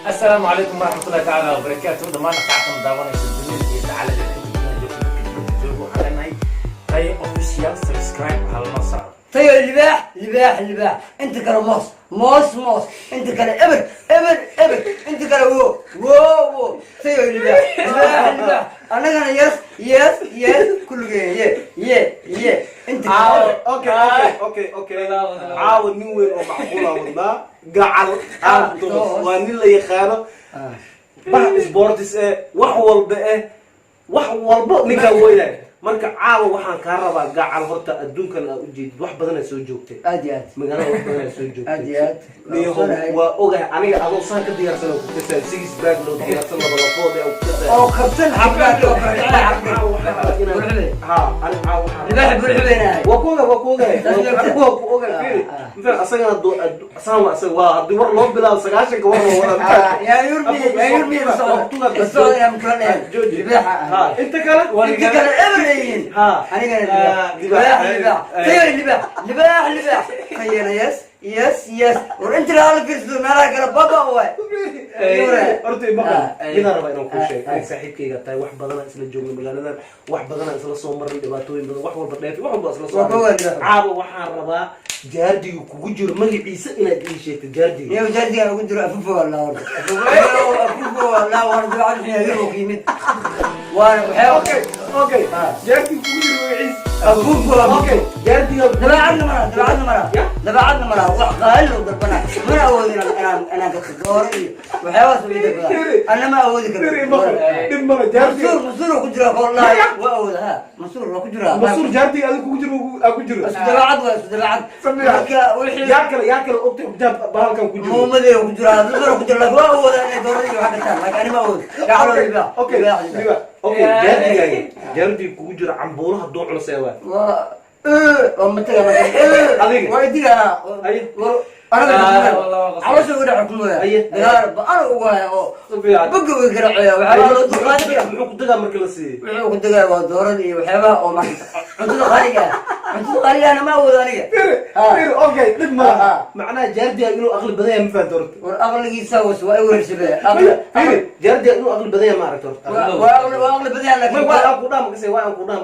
السلام عليكم ورحمة الله تعالى وبركاته. ضمانك عقم داوانا يسلمني تعالى جوجو على ناي تاي اوفيشال سبسكرايب على المصعد. طيب اللباح انت كلا موس انت كلا ابر انت كلا وو طيب اللباح انا كان يس كل يه انت اوكي عاود نوير ومعقوله والله قاعد واني اللي يخانو بقى سبورتس wax walba ninka weeyay marka caawa waxaan ka rabaa gacal horta adduunkan aad u jeedid wax badan soo joogtay aad magaalada wax badan soo joogtay aad waa ogahay aniga adoo saan ka diyaarsan oo ku tirsan six bag loo diyaarsan laba lafood oo ku tirsan oo kabtan xabad oo ها انا عاوز اللباح بالحبينه وكوغا فيري مثلا اسغنا اسامه اسوا هدي ور لو بلا سغاشن كور يا يرمي الصوت يا مكلنا ها انت كلا ابرين ها انا اللباح خير يس وانت لا قصد ما لا قال بابا هو hortay baqal ina raba inaan ku sheego ay saaxiibkayga tahay wax badan isla joogno magaalada wax badan isla soo maray dhibaatooyin badan wax walba dheef wax walba isla soo caabo waxaan rabaa jaardigu kugu jiro magaciisa inaad ii sheegto jaardiga iyo jaardiga ugu jiro afufo wallah waan ducad xiyay qiimid waan okay jaardigu kugu jiro magaciisa afufo okay jaardiga dabacadna mara wax qaal oo dalbana ma awoodin ana ka dooray waxyaabo sameeyay ana ma awoodi karo dhimma jaardiga masuur ku jira wallahi waa awoodaha masuur ku jira masuur jaardiga adigu kugu jiro dabacad wixii yaa kale ogtay hujab bahalkan ku jiro muumade ku jira dadka ku jira waa awooda inay dooray waxa ka taan laakiin ma awood gaalo liba okay jaardiga kugu jiro cambuulaha doo culusay ومتى ويدي أنا عاوز أقول لكم أنا بقول كرعية وحلا دقائق محوك دقا مركلسي محوك دقا ودورني وحبا وما عندنا خارجة أنا ما هو ذلك فير أوكي لما معناه جاردي يقولوا أغلب بداية ما فاتورت وأغلب يسوي سواء ورشبه فير جاردي يقولوا أغلب بداية ما عرفتورت وأغلب بداية لكن وأقول دام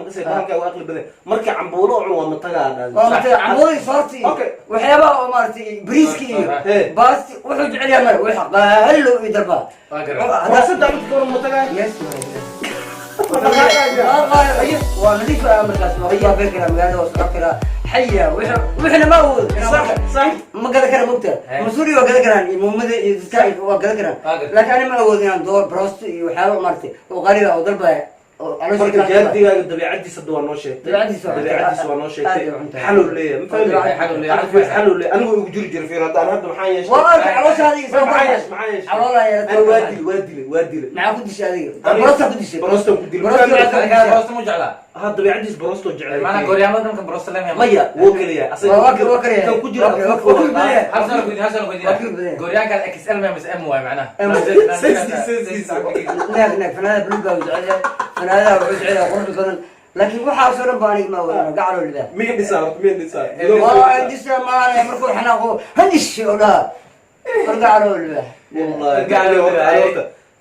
كسي بانك وأغلب بداية مركا عم بولوع ومتقا عمولي صارتي وحبا ومارتي بريسكي بس وحج عليها مر وحق هلو يدربها بس انت عم تكون متقا يس ونضيف مركز وهي فكره مقاله وسكره حيه وإحنا ما هو صح ما قال كلام مبتدأ مسؤولي وقال كلام ممد يتكلم وقال كلام لكن أنا ما هو يعني دور بروست وحاول مرتي وقالي أو ضربة marka jaardiga dabiicadiisa waa noo sheegtay dabiicadiisa waa noo sheegtay xalul leeyahay ma fahmi xalul leeyahay anigu ugu jiri jiray fiiradaan hadda maxaan yeeshay والله عروس هذه maxaan yeeshay والله يا أنا وادي معك كل شيء هذه بروست كل بروست مو جعلها هذا بيعديس بروستو جعل معنا كوريا ما كان بروست لهم ميا وكليا وكليا كان كجرا حسنا كوريا كان اكس ال ام اس ام واي معناه هناك فنادق بلوغا وجعلها فنادق وجعلها قرب بدن لكن waxaa soo dhanbaanay ma wada gacalo liba miyay dhisaa waa dhisa ma markuu xanaaqo hanish ola gacalo liba wallahi gacalo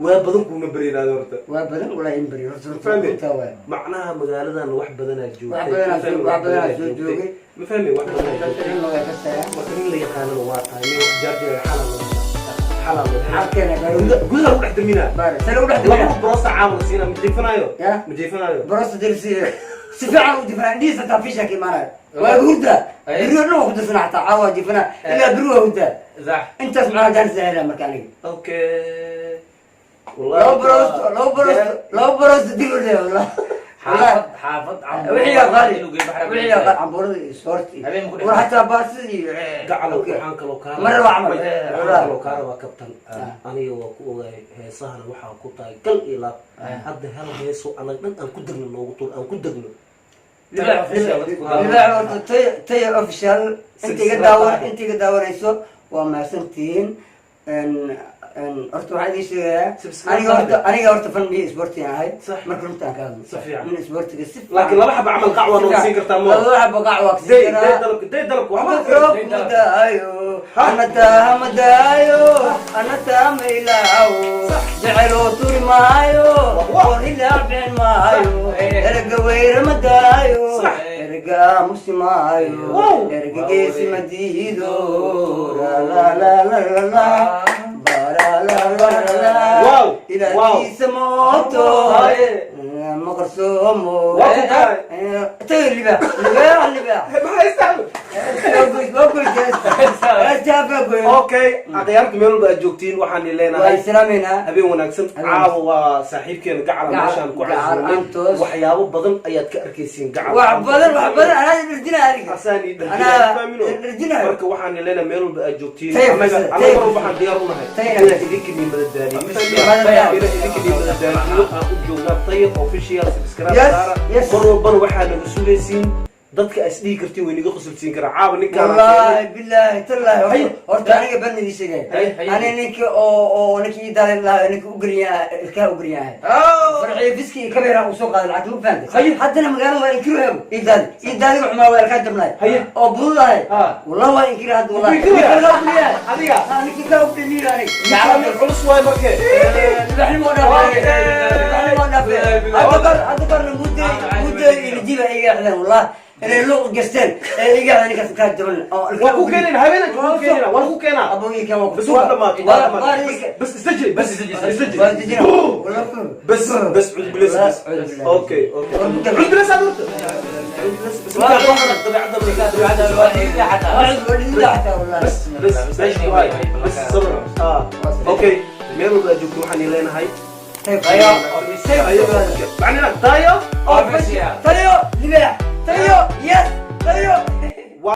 waa badan kuma bariinaad horta waa badan wala in bari horta macnaha magaaladan wax badan aad joogtay wax badan aad joogtay ma fahmi wax badan aad joogtay marka la yaqaan waa tahay jaardiga xalal حكينا قولها روح دمينا سنة روح دمينا بروسة عامل سينا مجيفنايو بروسة درسي سفعل ودفنا دي ستافيشا كمان وهودا بريو نو هودا صنعت عاود دفنا إلا بريو هودا صح أنت اسمعها جالس هنا مكاني اوكي والله لو بروست ديلو ده والله حافظ وحيا غالي عم بورد صورتي وحتى باسي قعلوا waxaan kalo ka مرة وعمل kalo ka raba kabtan aniga waa ku ogaay heesahan waxa ku tahay gal ila hadda hal heeso anaga dhan aan ku dagno loogu tur aan ku dagno لا تي اوفيشال انت قداوريسو وما سنتين horta waxaa idin sheegayaa aniga horta fan biyo isboortiga ahay marka runtaan ka hadlo min isboortiga si laakiin laba xaba camal qac waa noo siin kartaa mo laba xaba qac waa day dalab madaayo anata mailaawo jeceloo turi maayo ilaa bixin maayo erga weyre madaayo erga aamusi maayo erga geesi madiido ilahiisa mooto maqarsoomo okay aqyaarta meel walba aad joogtiin waxaan leenahay habeen wanaagsan caawa waa saaxiibkeena gacala meeshaan ku casuumay waxyaabo badan ayaad ka arkaysiin gacala wax badan marka waxaan leenahay meel walba aad joogtiin anaga waxaan diyaar u nahay idinkiin madadaaliyo aan u joognaa tayar official subscribe saara mar walbana waxaa naga sugaysiin dadka as dhigi kartiin way naga qosolsiin karaa caawa ninkaan wallahi billahi tallahi horta aniga ban idin sheegay ani ninka oo ninkii daalin lahaa ninka u gariyaa ilkaa u gariyaa farci fiski kabeera u soo qaaday lacag u faantay haddana magaalada waa inkiru heebo idaadi waxma waa ilkaa jabnay oo buudahay wallahi waa inkiri hadda wallahi adiga ninki ka u dhimiirani gacala culus waay markee waxni mo dhaafay hadda qarna muddo iljiba iga xidhan wallahi لو قستين اللي قاعد انا كنت كاتبن وكو كاين هبينا وكو كاين ابوي كان بس واحد ما بس استجل بس بس اوكي عود بس عود بس بس صبر اوكي ميرو بلا جوكو حني لين هاي معنى تايو تايو ليه تايو يس تايو